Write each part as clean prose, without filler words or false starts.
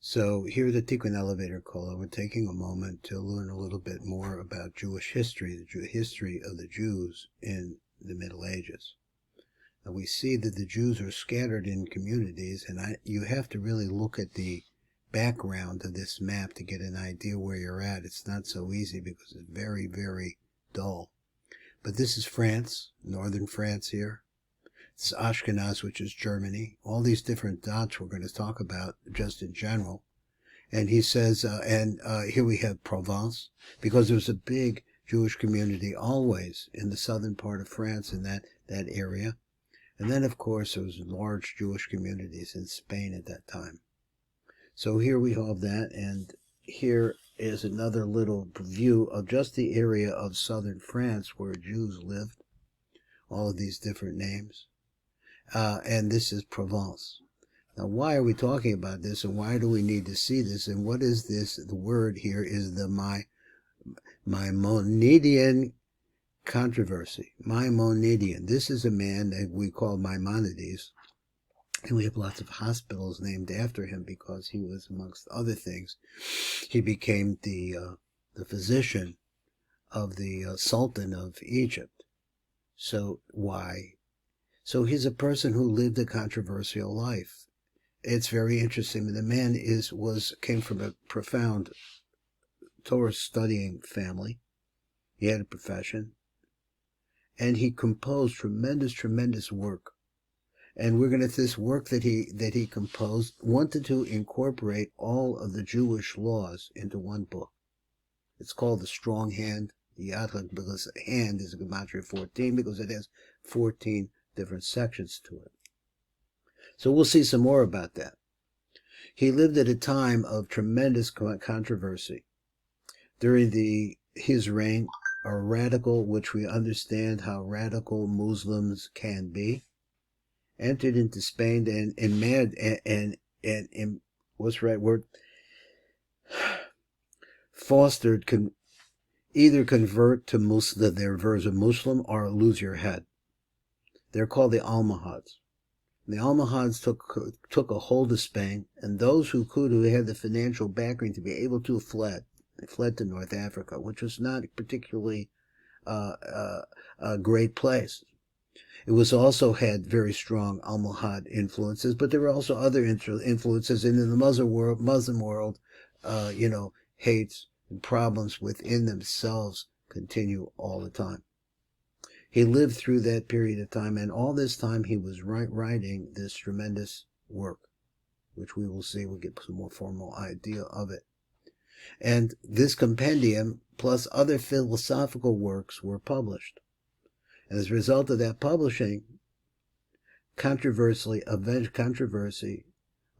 So here at the Tikkun Elevator Kola, we're taking a moment to learn a little bit more about Jewish history, the history of the Jews in the Middle Ages. And we see that the Jews are scattered in communities, and you have to really look at the background of this map to get an idea where you're at. It's not so easy because it's very, very dull. But this is France, northern France here. This is Ashkenaz, which is Germany. All these different dots we're going to talk about just in general. And he says, here we have Provence, because there's a big Jewish community always in the southern part of France in that area. And then, of course, there was large Jewish communities in Spain at that time. So here we have that, and here is another little view of just the area of southern France where Jews lived. All of these different names. And this is Provence. Now, why are we talking about this, and why do we need to see this, and what is this? The word here is the Maimonides controversy. Maimonides. This is a man that we call Maimonides, and we have lots of hospitals named after him because he was, amongst other things, he became the physician of the Sultan of Egypt. So why? So he's a person who lived a controversial life. It's very interesting. The man came from a profound Torah studying family. He had a profession. And he composed tremendous work. And this work that he composed wanted to incorporate all of the Jewish laws into one book. It's called The Strong Hand, the Yad, because hand is a gematria 14, because it has 14 different sections to it. So we'll see some more about that. He lived at a time of tremendous controversy. During his reign, a radical, which we understand how radical Muslims can be, entered into Spain and what's the right word? Fostered either convert to their version of Muslim or lose your head. They're called the Almohads. The Almohads took a hold of Spain, and those who had the financial backing to be able to fled. They fled to North Africa, which was not particularly a great place. It was also had very strong Almohad influences, but there were also other influences in the Muslim world. Hates and problems within themselves continue all the time. He lived through that period of time, and all this time he was writing this tremendous work, which we will see. We'll get some more formal idea of it. And this compendium, plus other philosophical works, were published. And as a result of that publishing, controversy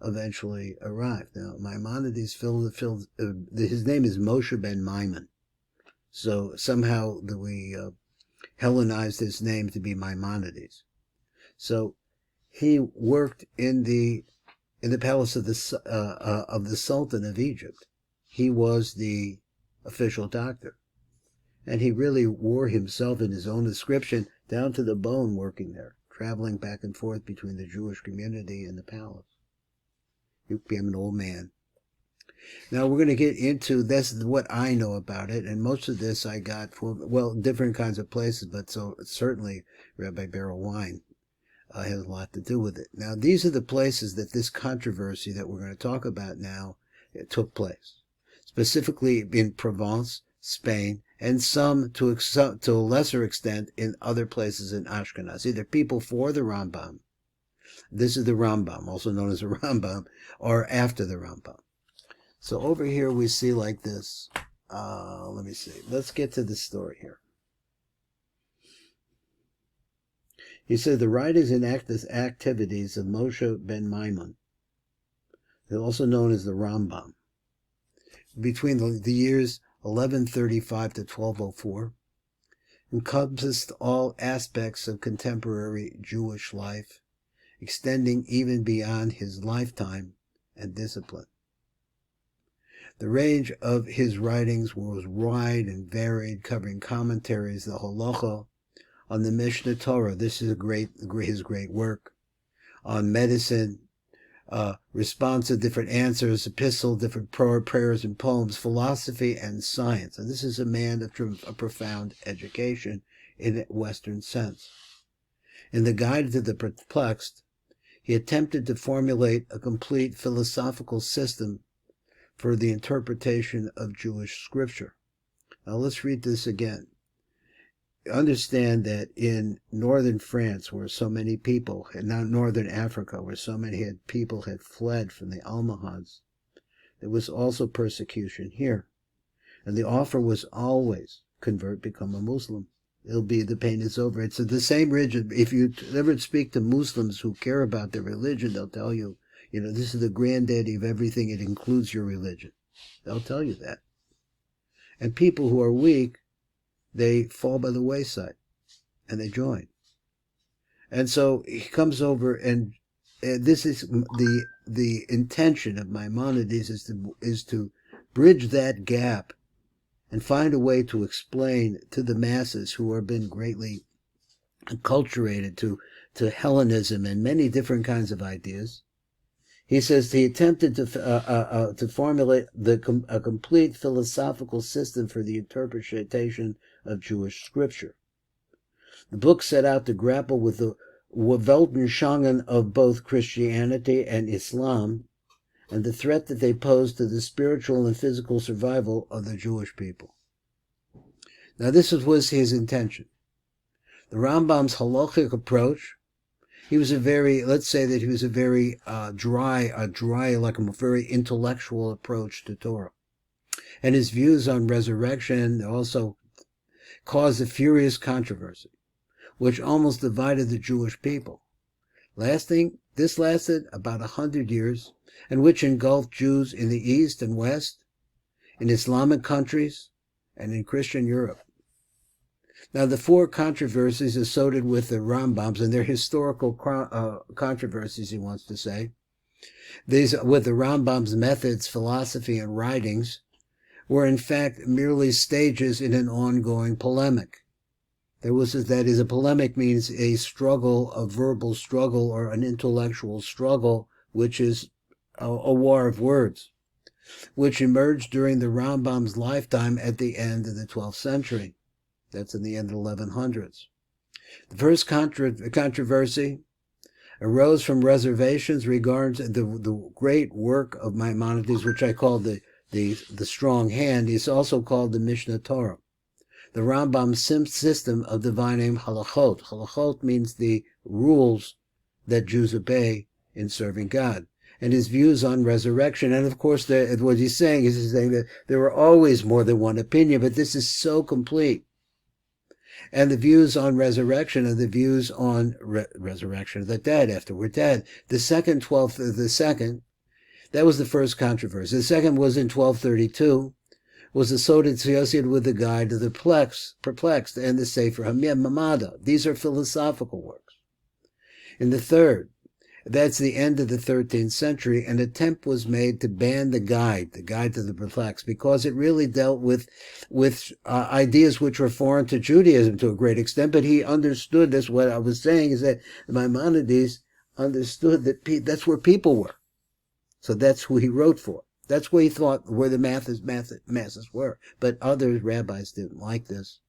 eventually arrived. Now, Maimonides his name is Moshe Ben Maimon. So somehow we Hellenized his name to be Maimonides. So he worked in the palace of the Sultan of Egypt. He was the official doctor, and he really wore himself in his own description down to the bone working there, traveling back and forth between the Jewish community and the palace. He became an old man. Now we're going to get into this, what I know about it, and most of this I got from, different kinds of places, but so certainly Rabbi Beryl Wine has a lot to do with it. Now these are the places that this controversy that we're going to talk about now took place. Specifically in Provence, Spain, and some to a lesser extent in other places in Ashkenaz, either people for the Rambam, this is the Rambam, also known as the Rambam, or after the Rambam. So over here we see like this. Let me see. Let's get to the story here. He said the writings and activities of Moshe Ben Maimon, also known as the Rambam, between the years 1135 to 1204, encompassed all aspects of contemporary Jewish life, extending even beyond his lifetime and discipline. The range of his writings was wide and varied, covering commentaries, the Halacha, on the Mishnah Torah. This is his great work. On medicine, response to different answers, epistle, different prayers and poems, philosophy and science. And this is a man of a profound education in a Western sense. In the Guide to the Perplexed, he attempted to formulate a complete philosophical system for the interpretation of Jewish scripture. Now let's read this again. Understand that in northern France, where so many people, and now northern Africa, where so many people had fled from the Almohads, there was also persecution here. And the offer was always, convert, become a Muslim. It'll be, the pain is over. It's the same religion. If you ever speak to Muslims who care about their religion, they'll tell you, this is the granddaddy of everything. It includes your religion. They'll tell you that. And people who are weak, they fall by the wayside, and they join. And so he comes over, and this is the intention of Maimonides is to bridge that gap and find a way to explain to the masses who have been greatly acculturated to Hellenism and many different kinds of ideas. He says he attempted to formulate a complete philosophical system for the interpretation of Jewish scripture. The book set out to grapple with the Weltanschauung of both Christianity and Islam and the threat that they pose to the spiritual and physical survival of the Jewish people. Now this was his intention. The Rambam's halachic approach, he was a very, let's say that he was a very dry, like a very intellectual approach to Torah. And his views on resurrection also caused a furious controversy, which almost divided the Jewish people. This lasted about 100 years, and which engulfed Jews in the East and West, in Islamic countries, and in Christian Europe. Now, the four controversies associated with the Rambams, and their historical controversies, he wants to say, these, with the Rambam's methods, philosophy, and writings, were in fact merely stages in an ongoing polemic. A polemic means a struggle, a verbal struggle, or an intellectual struggle, which is a war of words, which emerged during the Rambam's lifetime at the end of the 12th century. That's in the end of the 1100s. The first controversy arose from reservations regarding the great work of Maimonides, which I call the strong hand. It's also called the Mishnah Torah. The Rambam's system of divining halachot. Halachot means the rules that Jews obey in serving God. And his views on resurrection. And of course, what he's saying that there were always more than one opinion, but this is so complete. And the views on resurrection are the views on resurrection of the dead after we're dead. The second, that was the first controversy. The second was in 1232, was associated with the Guide to the Perplexed and the Sefer HaMamada. These are philosophical works. In the third, that's the end of the 13th century, an attempt was made to ban the Guide to the Perplexed, because it really dealt with ideas which were foreign to Judaism to a great extent. But he understood, that's what I was saying, is that Maimonides understood that that's where people were. So that's who he wrote for. That's where he thought where the masses were. But other rabbis didn't like this.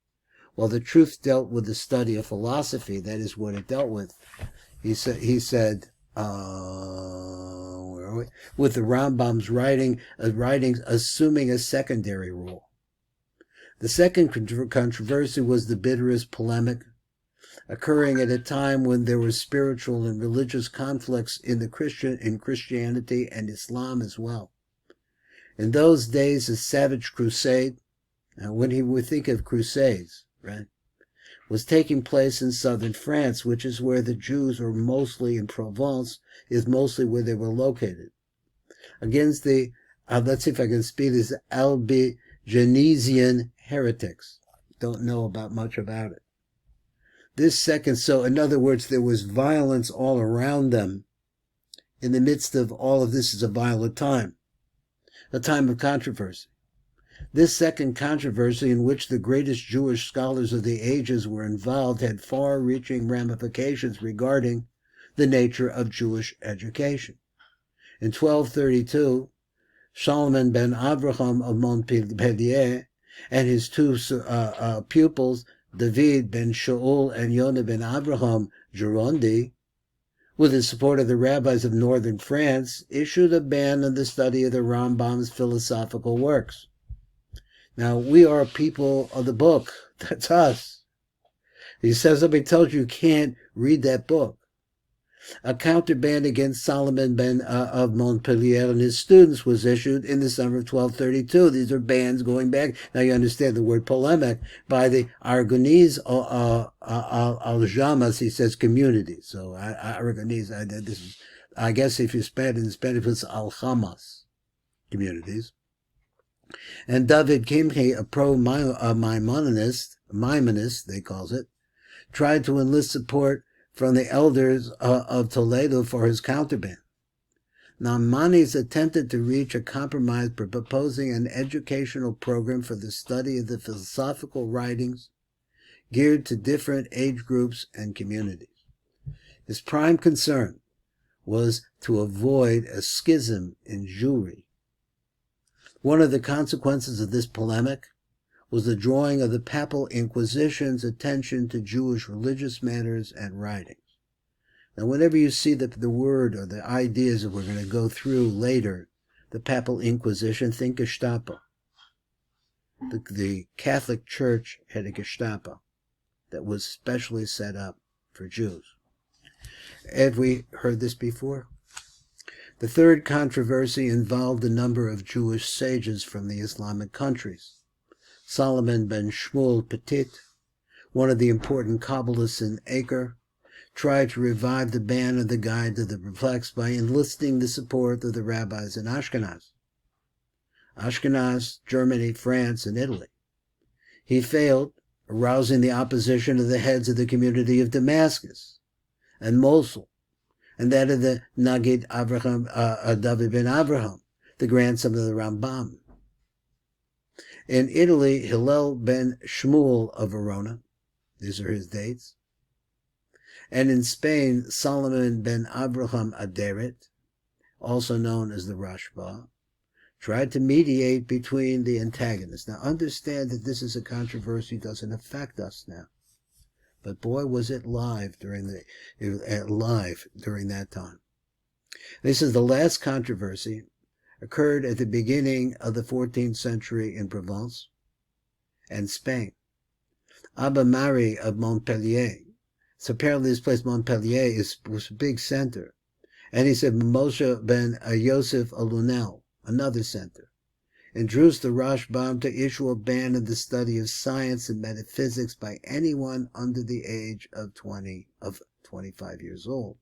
Well, the truth dealt with the study of philosophy. That is what it dealt with. He said, where are we? With the Rambam's writings assuming a secondary rule. The second controversy was the bitterest polemic, occurring at a time when there were spiritual and religious conflicts in Christianity and Islam as well. In those days, a savage crusade, when he would think of crusades, right, was taking place in southern France, which is where the Jews were mostly in Provence, is mostly where they were located. Against the, let's see if I can speak this, Albigensian heretics. Don't know much about it. So in other words, there was violence all around them. In the midst of all of this is a violent time, a time of controversy. This second controversy, in which the greatest Jewish scholars of the ages were involved, had far-reaching ramifications regarding the nature of Jewish education. In 1232, Solomon ben Avraham of Montpellier and his two pupils, David ben Shaul and Yonah ben Avraham Girondi, with the support of the rabbis of northern France, issued a ban on the study of the Rambam's philosophical works. Now, we are people of the book. That's us. He says, somebody tells you can't read that book. A counterban against Solomon ben of Montpellier and his students was issued in the summer of 1232. These are bans going back. Now you understand the word polemic by the Aragonese al-Jamas. He says community. So Aragonese. I guess if you spell it in Spanish, it's al-Jamas communities. And David Kimche, a Maimonist, they calls it, tried to enlist support from the elders of Toledo for his counterban. Maimonides attempted to reach a compromise by proposing an educational program for the study of the philosophical writings geared to different age groups and communities. His prime concern was to avoid a schism in Jewry. One of the consequences of this polemic was the drawing of the Papal Inquisition's attention to Jewish religious matters and writings. Now, whenever you see the word or the ideas that we're going to go through later, the Papal Inquisition, think Gestapo. The Catholic Church had a Gestapo that was specially set up for Jews. Have we heard this before? The third controversy involved a number of Jewish sages from the Islamic countries. Solomon ben Shmuel Petit, one of the important Kabbalists in Acre, tried to revive the ban of the Guide to the Perplexed by enlisting the support of the rabbis in Ashkenaz, Germany, France, and Italy. He failed, arousing the opposition of the heads of the community of Damascus and Mosul, and that of the Nagid David ben Avraham, the grandson of the Rambam. In Italy, Hillel ben Shmuel of Verona, these are his dates. And in Spain, Solomon ben Abraham Aderet, also known as the Rashba, tried to mediate between the antagonists. Now understand that this is a controversy that doesn't affect us now. But boy, was it live during that time. This is the last controversy occurred at the beginning of the 14th century in Provence and Spain. Abba Mari of Montpellier. So apparently this place, Montpellier, was a big center. And he said Moshe ben Yosef Alunel, another center, induced the Rashbam to issue a ban on the study of science and metaphysics by anyone under the age of 25 years old.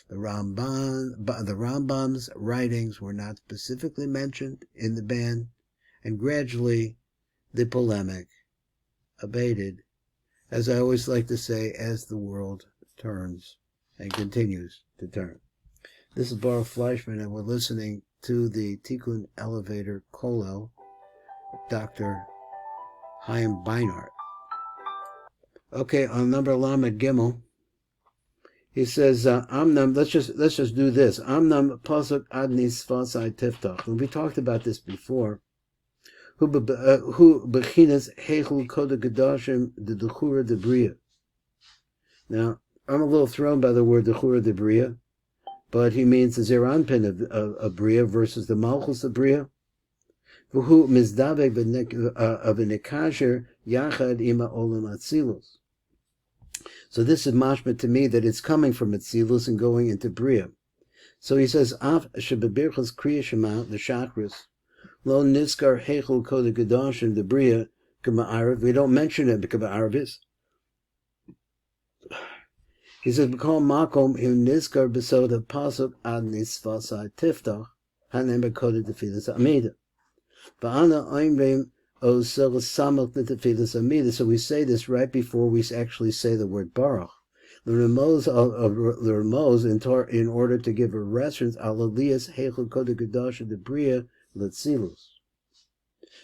The Rambam's writings were not specifically mentioned in the ban, and gradually the polemic abated, as I always like to say, as the world turns and continues to turn. This is Baruch Fleischman, and we're listening to the Tikkun Elevator Kollel, Dr. HAIM BEINART. Okay, on number Lamed Gimel, he says, Amnam, let's just do this. Amnam pasuk ad nisvasai tiftach. And we talked about this before. Who bechinas heichul kodesh kedashim the dechura de bria. Now, I'm a little thrown by the word dechura de bria, but he means the zeranpin of bria versus the malchus of bria. Who mizdavek of a nekasher yachad ima olam atzilus. So this is mashma to me that it's coming from Atzilus and going into Bria. So he says, Af shebebirchas kriya shema, the chakras, lo niskar heichul kodesh kedashim, the Bria, kama Arab. We don't mention it because Arabis. He says, B'kol makom im niskar besoda pasuk ad nisvasai tiftach, hanem bekodesh tefilas amida. Ba'ana oimrim so we say this right before we actually say the word Baruch. The Ramaz in order to give a reference alalias heichul kodesh kedash de bria letzilus.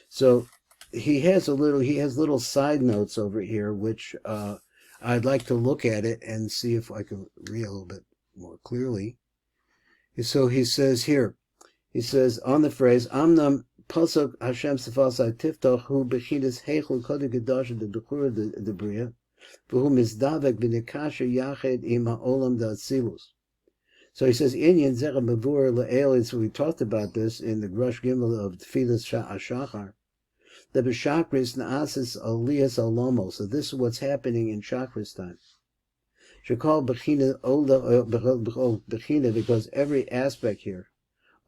So he has little side notes over here, which I'd like to look at it and see if I can read a little bit more clearly. So he says here, he says on the phrase, Amnam Pasuk Hashem Sefasai Tiftoch Hu Bechidas Heichel Kodesh Kedosh the Dechura the Bria, V'hu Mizdavek V'Nikasha Yached Im HaOlam D'Atzilus. So he says, Inyan Zera Mavur Le'el, so we talked about this in the Grush Gimel of Tfilas Shachar, the B'Shakris Na'asis Aliyas Alomo. So this is what's happening in Shachris time. Shekal Bechina Bechina, because every aspect here,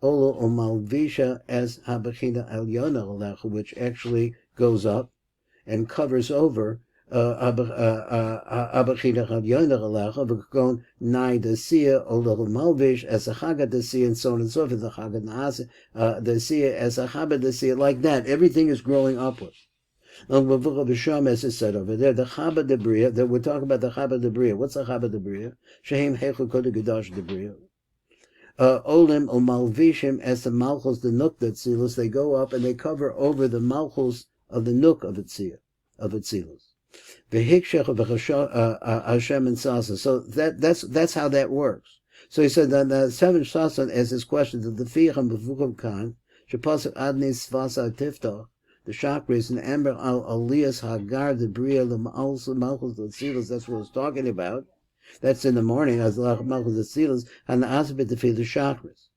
Olo o Malvisha as Habechina Alyona Alecha, which actually goes up and covers over Abechina Alyona Alecha, V'kon Nai Desia, Olo Malvish as a Chaga Desia, and so on and so forth, the Chaga Naas Desia as a Chaba Desia, like that. Everything is growing upwards. As it said over there, the Chaba de Bria, that we're talking about the Chaba de Bria. What's the Chaba de Bria? Shehem Heichel Kodesh Kedosh de Bria. Olim o Malvishim as the Malchus the Nook that Tzilus, they go up and they cover over the Malchus of the Nook of Tzilus. V'hikshech of Hashem and Sasa. So that's how that works. So he said that the seven Sasan, as his question to the Ficham B'Vukav Khan, Shepasuk Adni Svasa Tiftach, the chakras and Amber al Aliyas Hagar the Bria the Malchus the Tzilus. That's what it's talking about. That's in the morning as Malchus the Tzilus and the Asbet to feed the chakras.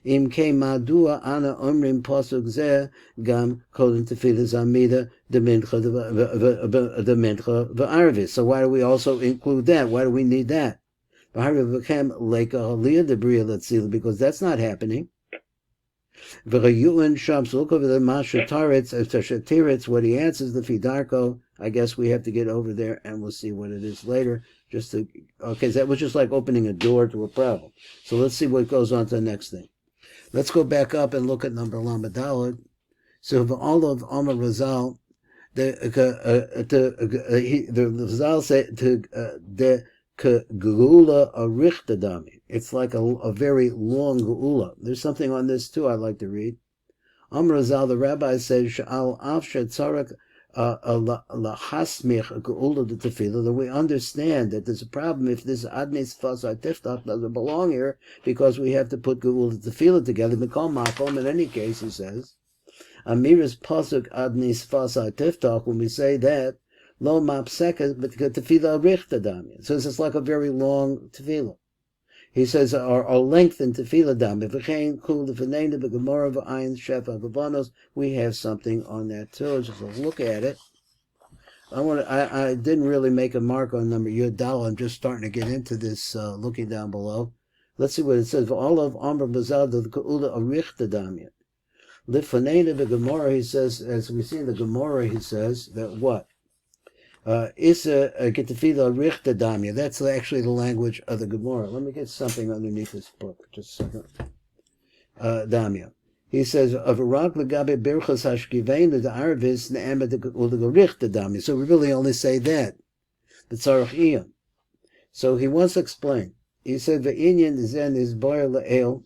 Im ke madua ana omrim pasuk zeh gam kolin tefilas amida the mincha v'arvis. So why do we also include that? Why do we need that? Because that's not happening. What he answers the Fidarko, I guess we have to get over there and we'll see what it is later. Okay, that was just like opening a door to a problem. So let's see what goes on to the next thing. Let's go back up and look at number Lamadalad. So the all of Amar Razal, the Razal said to the Geula Arichta Dami. It's like a very long Geula. There's something on this too I'd like to read. Amar Razal, the rabbi says, Sha'al Afsha Tzarak Lahasmich Geula de Tefillah, that we understand that there's a problem if this Adnes Fasar Tiftach doesn't belong here, because we have to put Geula de Tefillah together. Mikol Makom, in any case, he says, Amiras Pasuk Adnes Fasar Tiftach, when we say that, Lo mapseka but tefillah richta damya. So it's like a very long tefillah. He says our length in tefillah damya. V'chein kul l'fneinah b'gemara v'ayin shefa v'vanos. We have something on that too. Just look at it. I didn't really make a mark on number Yudal. I'm just starting to get into this. Looking down below, let's see what it says. All of Amr Bazal the Keula Arichta Damya. L'fneinah b'gemara. He says, as we see in the Gemara, he says that what. Isa Getafila Richta Damya. That's actually the language of the Gemara. Let me get something underneath this book. Just a second. Damya. He says, of Iraq Lagabe Birchas Hashkivain the Arvis Ne'emet Richta Damya. So we really only say that. The Tzarech Iyam. So he wants to explain. He said, Ve'inyan Zen is Bar La'el.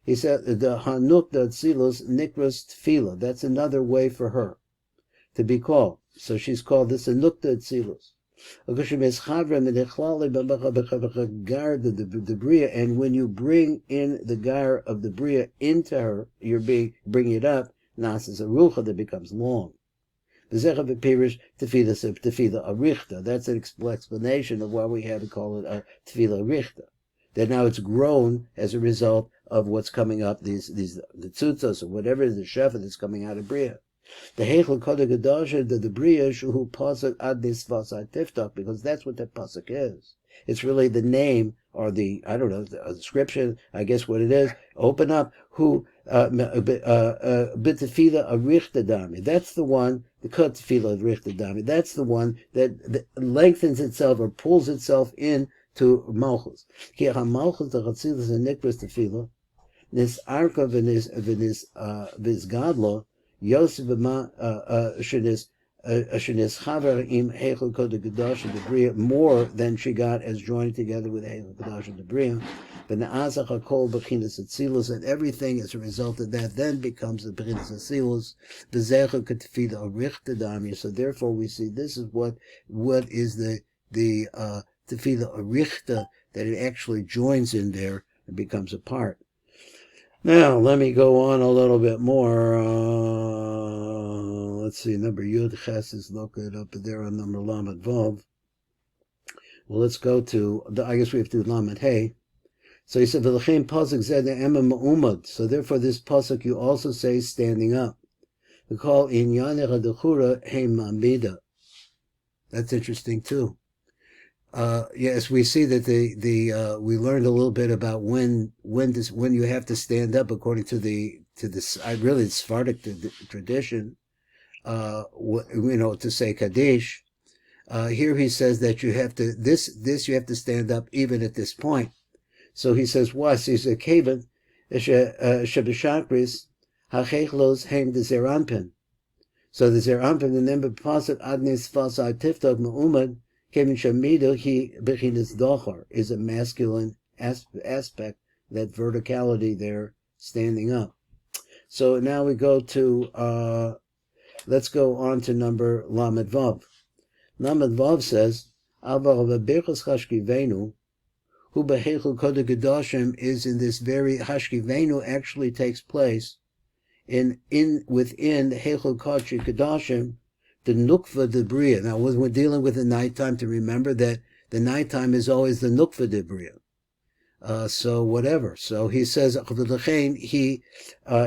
He said, the Hanuk the Tzilus Nikras Tfila. That's another way for her to be called. So she's called this a nukta tzilus. And when you bring in the gar of the bria into her, you're bringing it up. Nasas a rucha that becomes long. That's an explanation of why we have to call it a tefillah richta. That now it's grown as a result of what's coming up. The tzutzos or whatever is the shefa that's coming out of bria. The Heichel Kodesh Kedosh, the Bria Shuhu Pasuk Adnis Vasai Tiftach, because that's what that pasuk is. It's really the name or the description. I guess what it is. Open up who B'Tefila Arichta Dami. That's the one. The Kot Tefila Arichta Dami. That's the one that lengthens itself or pulls itself into Malchus. Ki HaMalchus the Chatzilus and Nikras Tefila. Nis Arka v'nis Gadlo. Yosef more than she got as joined together with Heichel Kodesh and the Bria. And everything as a result of that then becomes the Bechinas Atzilus. So therefore we see this is what is the Tefillah Arichta, that it actually joins in there and becomes a part. Now, let me go on a little bit more. Let's see, number Yud Ches is located up there on number Lamed Vav. Well, let's go to, I guess we have to do Lamed Hey. So he said, V'lechem pasuk zed ema ma'umad. So therefore this pasuk you also say standing up. We call in Yanech Adachura HAIM Ma'amida. That's interesting too. Yes, we see that we learned a little bit about when you have to stand up according to the Sephardic tradition. To say Kaddish. Here he says that you have to you have to stand up even at this point. So he says what? So he says Kavan Shebeshakris Hachechlos Haim the Zeranpin. So the Zeranpin, the name of Pasuk Adnes Fasai Tiftog Ma'umad Kevin Shamido he Bechinas Dochar is a masculine aspect, that verticality there, standing up. So now we go to let's go on to number Lamed Vav. Lamed Vav says Aval V'Birchos Hashkivenu Hu Behechel Kodeh Kedoshim is in this very Hashkivenu actually takes place within Hechel Kodeh Kedoshim, the Nukva de Bria. Now, when we're dealing with the nighttime, to remember that the nighttime is always the Nukva de Bria. So whatever. So he says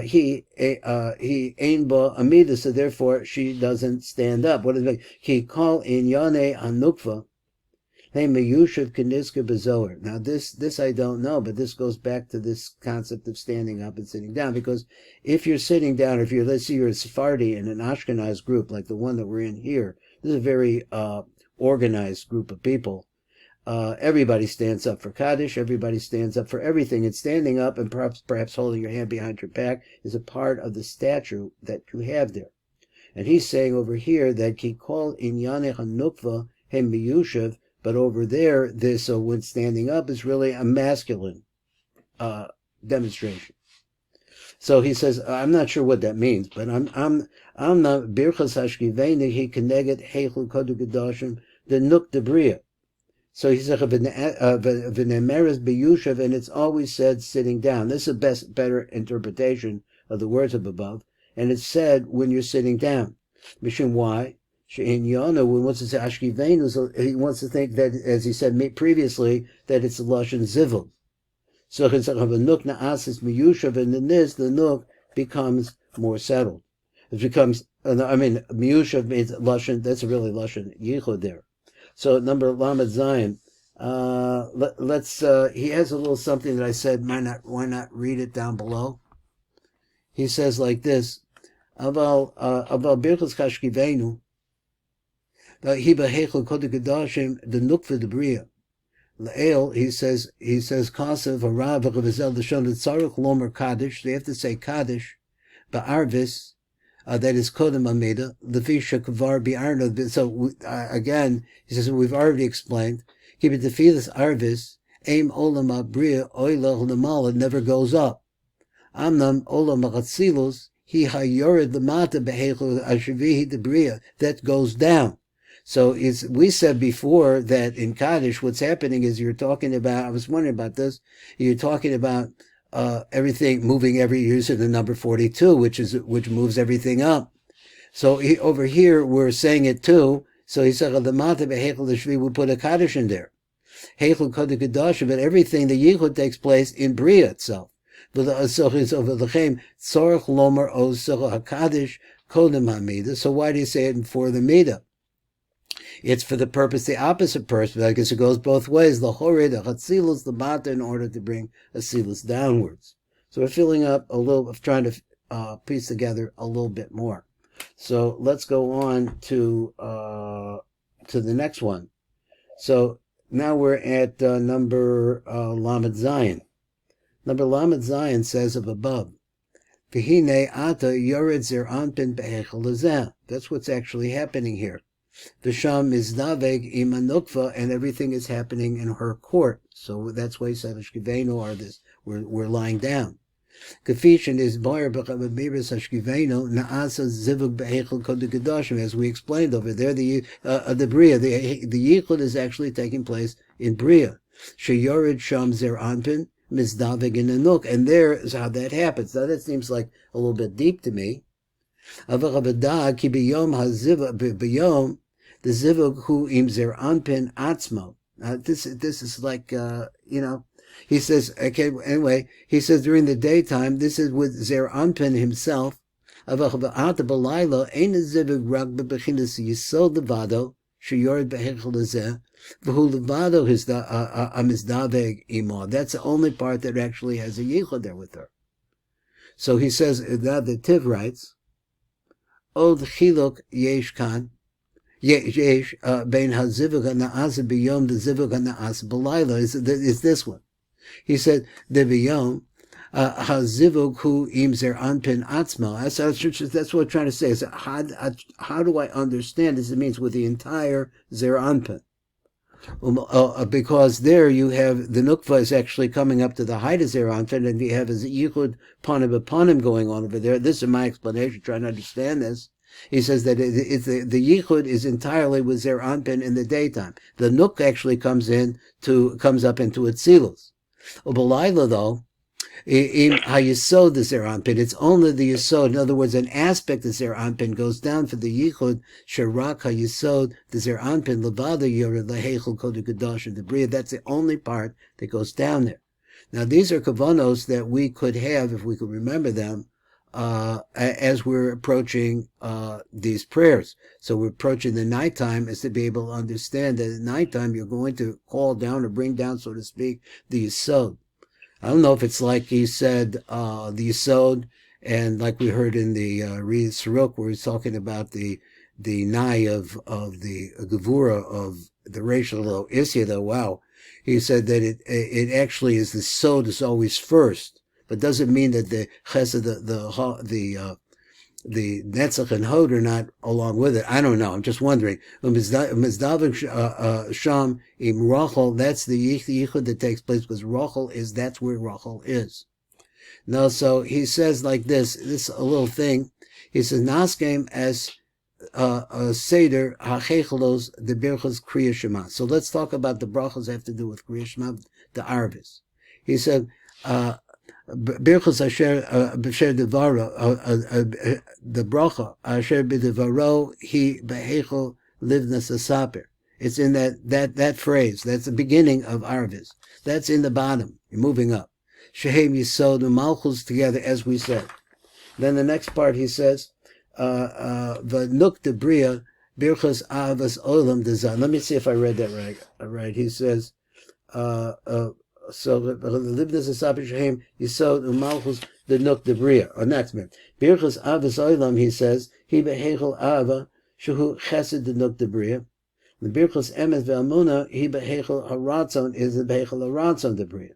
he ain ba amida. So therefore she doesn't stand up. What does it mean? He call in yane anukva. Hey meyushav keniska bezoar. Now this I don't know, but this goes back to this concept of standing up and sitting down. Because if you're sitting down, let's say you're a Sephardi in an Ashkenaz group like the one that we're in here, this is a very organized group of people. Everybody stands up for Kaddish, everybody stands up for everything, and standing up and perhaps holding your hand behind your back is a part of the statue that you have there. And he's saying over here that he called in Yanech Hanukva Hem Miyushav, but over there, so when standing up is really a masculine demonstration. So he says, I'm not sure what that means, but I'm not Birchas Hashkiveni he connected Heichel Kodu Kedoshim the Nuk Debria. So he said, "V'nemeres beyushav," and it's always said sitting down. This is a better interpretation of the words of above, and it's said when you're sitting down. Mishum why? In Yonah, when he wants to say Ashkivenu, he wants to think that, as he said previously, that it's a lashon zivul. So it's a nuk na'asis miyushav, and in this the nuk becomes more settled. It becomes, miyushav means lashon. That's a really lashon yichud there. So number Lamed Zion, let's. He has a little something that I said. Why not read it down below? He says like this: Aval birchos kashkivenu, hiba hechel kodeh kedoshim the nukva de bria. Le'el he says kasev harav v'chavizel l'shon tzarich lomer kaddish. They have to say kaddish, ba'arvis. That is kodem amida lefisha kavar BEINART. So again, he says we've already explained. Keep it tefilas arvis aim olam abria oilach lemala never goes up. Amnam olam achatzilus he hayored lemata behechel ashavihi debria that goes down. So we said before that in Kaddish what's happening is you're talking about. I was wondering about this. You're talking about. Everything moving every year to the number 42, which moves everything up. So over here we're saying it too. So he said we put a kaddish in there. Heichel kodeh kedoshim, but everything the yichud takes place in bria itself. So why do you say it for the midah? It's for the purpose, the opposite purpose. I guess it goes both ways. The horid, the chatzilus, the mata, in order to bring a silus downwards. So we're filling up a little, trying to piece together a little bit more. So let's go on to the next one. So now we're at number Lamed Zion. Number Lamed Zion says of above, V'hine ata yored zer anpin be'echel lezeh. That's what's actually happening here. V'sham is naveg imanukva, and everything is happening in her court. So that's why he said Hashkivenu are this. We're lying down. Kafishin is bar b'chavibiris Hashkivenu naasa zivug be'echel kodeh kedoshim. As we explained over there, the bria, the yichud is actually taking place in bria. Sheyored sham zer anpin Mizdavig in the nook, and there is how that happens. Now that seems like a little bit deep to me. Avarabadah ki biyom haziva biyom the zivug hu im zer anpin atzmo. This is like he says, okay, anyway, he says during the daytime, this is with zer anpin himself. Avarabadah balayla ein zivug rag bebechinas yisod levado sheyored behechel lezeh. That's the only part that actually has a yichud there with her. So he says that the Tiv writes, Od chiluk yesh kan, yesh bein hazivuk ha'na'as b'yom the zivuk ha'na'as b'layla is this one. He said the b'yom hazivuk hu im zer anpin atzma. That's what I'm trying to say. So how do I understand this? It means with the entire zer anpin. Because there you have the nukva is actually coming up to the height of Zeranpin, and you have a yichud panim going on over there. This is my explanation, trying to understand this. He says that the yichud is entirely with Zeranpin in the daytime. The nuk actually comes up into Atzilus. Ubalayla though, in hayisod the Zeranpin, it's only the yisod. In other words, an aspect of Zeranpin goes down for the yichud sharak hayisod the Zeranpin levada yored lehechel kodesh kadosh and the bria. That's the only part that goes down there. Now these are kavanos that we could have if we could remember them as we're approaching these prayers. So we're approaching the nighttime is to be able to understand that at nighttime you're going to call down or bring down, so to speak, the yisod. I don't know if it's like he said, the Yisod, and like we heard in the Reed Saruk, where he's talking about the Nai of the Gevura of the racial Isya, though, wow. He said that it actually is the Sod is always first, but doesn't mean that the Chesed, the Netzach and Hod are not along with it. I don't know. I'm just wondering. Mizdavik Sham im Rachel, that's the yichud that takes place because that's where Rachel is. Now, so he says like this a little thing. He says, Naskem as Seder HaChechelos the Birchas Kriya Shema. So let's talk about the brachos that have to do with Kriya Shema, the Arvis. He said, Birchos asher b'sher devaro, the bracha asher b'devaro he behechel livnas asaper. It's in that phrase. That's the beginning of Arvis. That's in the bottom. You're moving up. Shehem yisod u'malchus together, as we said. Then the next part he says, v'nuk debria birchos avas olam dezan. Let me see if I read that right. All right. He says, so the libnas asaper shehem yisod u'malchus the nuk debria. Or next man. Birchos avas olam, he says, he behechel ava shehu chesed the nuk debria. The Birchos Emes ve'amuna he behechel haratzon is the behechel haratzon debria.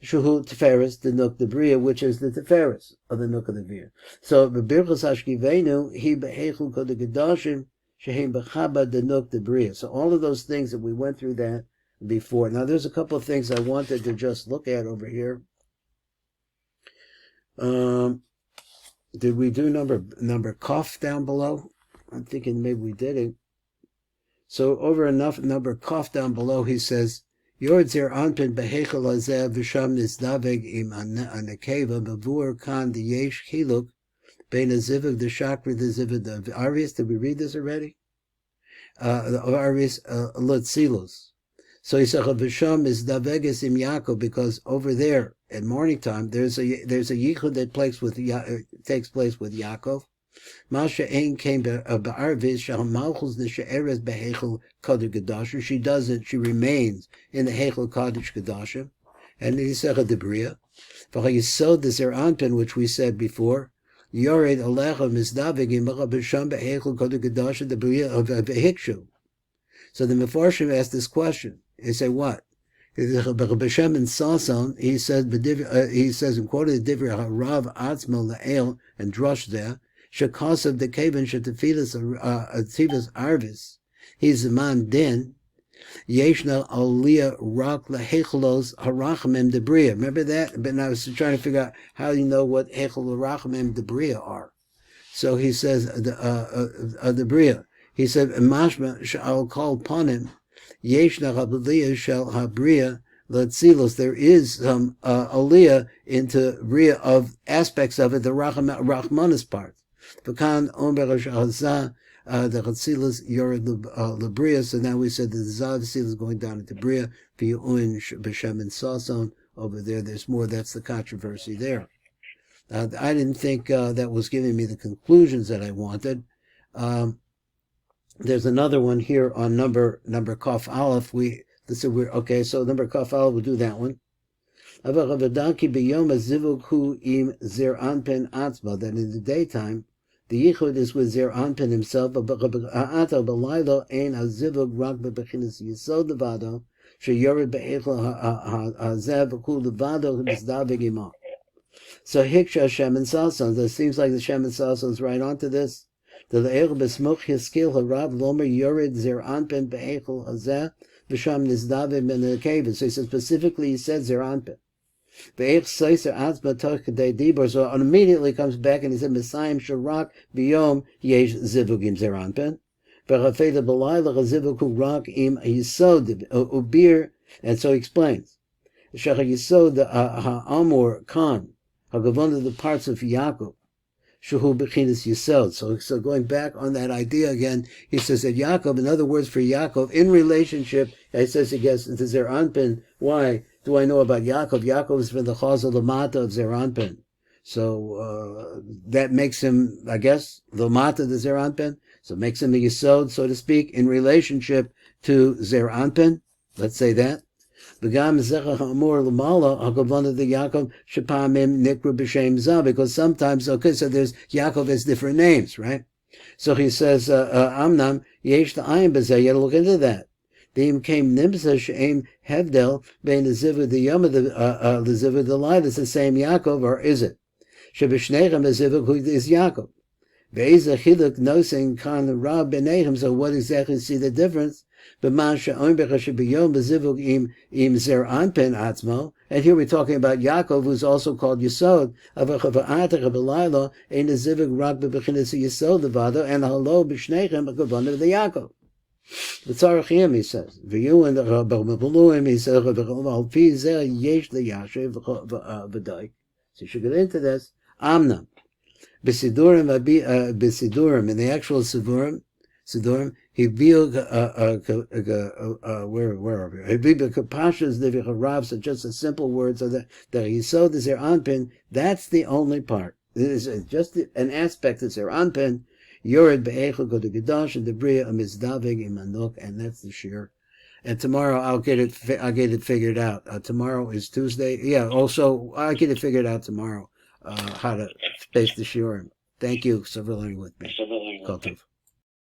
Shuhu Teferis, the Nuk the Bria, which is the Teferis of the Nuk of the Bria. So the Birchos Hashkivenu, he behechel kodeh gedashim, shehem bechaba the Nuk the Bria. So all of those things that we went through that before. Now there's a couple of things I wanted to just look at over here. Did we do number Kaf down below? I'm thinking maybe we didn't. So over enough number Kaf down below, he says, Yord zer anpin behechel hazeh v'sham nizdaveg im anakeva bavur kan the yesh chiluk bein azivig the shakri the zivig the Arius. Did we read this already? The Arius Lotzilos. So he said v'sham is daveges im Yaakov, because over there at morning time there's a yichud that takes place with Yaakov. Masha Ein came be'arvis shal malchus the she'eres behechel kodesh gedasha. She doesn't. She remains in the hechel kodesh gedasha, and he said the bria. V'chayisod the zer anpin, which we said before. Yored alecha mizdavig imach b'sham behechel kodesh gedasha the bria of behikshu. So the Mefarshim asked this question. They say what? B'Shem and Sason, he says in quoted the Divrei Harav Atzmo La'el and Drush there. Shekasav the Kavan Shetafilas Arvis. He's a man din. Yeshna Aliyah Rak Lahechelos Harachamim Debria. Remember that? But I was trying to figure out how you know what Hechel Harachamim Debria are. So he says the Bria. He said Mashma Shal Kol Panim Yeshna Habaliyah Shal Habria Letzilus, there is some aliyah into Bria of aspects of it, the Rachmanis part. V'kan omer hazah, the Letzilus yored lebria. So now we said that the Zav Tzilus is going down into Bria. V'yu'in b'shem and Sason. Over there, there's more. That's the controversy there. I didn't think that was giving me the conclusions that I wanted. There's another one here on number Kaf Aleph. Okay, so number Kaf Aleph, we'll do that one. That in the daytime, the Yichud is with Zer Anpin himself, so Hiksha Shem and Sason, it seems like the Shem and Sason is right onto this. The Le'er Besmuch Hiskil Harab Lomer Yored Zer Anpin Be'echel Hazeh V'Sham Nizdavim in the cave. So he said specifically, he said Zer Anpin. Be'ech Seiser Atzma Toch Kedei Dibor. So immediately comes back and he said Messiah Sharak B'Yom Yesh Zivugim Zer Anpin. V'Chafeda B'Layla Chazivuk Rak Im Yisod Ubir. And so he explains. Shach Yisod Ha'amur Khan. One of the parts of Yaakov, Shuhu Bechinas Yisod. So going back on that idea again, he says that Yaakov, in other words, for Yaakov, in relationship, he says he gets into Zer Anpin. Why do I know about Yaakov? Yaakov is for the Chazal Lamata of Zer Anpin. So that makes him, I guess, Lamata of Zer Anpin. So it makes him a Yisod, so to speak, in relationship to Zer Anpin. Let's say that. Because sometimes, okay, so there's Yaakov has different names, right? So he says, Amnam, yesh the ayin b'zeh, you gotta look into that. Beim came nimsa she'em hevdel, bein the zivu the yom of the zivu the light, is the same Yaakov, or is it? Shebishnechem the zivu who is Yaakov. Ve'ezah chiluk nosing kan rab b'nechem, so what exactly see the difference? And here we're talking about Yaakov, who's also called Yisod, and hello b'shnechem akavana of the Yaakov. The Tzarachim, he says, so you should get into this. Amna b'sidurim, in the actual sidurim, he view where are we? He view kapashas devich so just a simple word, so that he saw the Zer Anpin. That's the only part. It is just an aspect of Zer Anpin. Yored be'echel go to Gedosh and Debria amizdavig imanuk, and that's the shir. And tomorrow I'll get it figured out. Tomorrow is Tuesday. Yeah. Also, I'll get it figured out tomorrow. How to space the shiurim. Thank you for learning with me. Kol tov.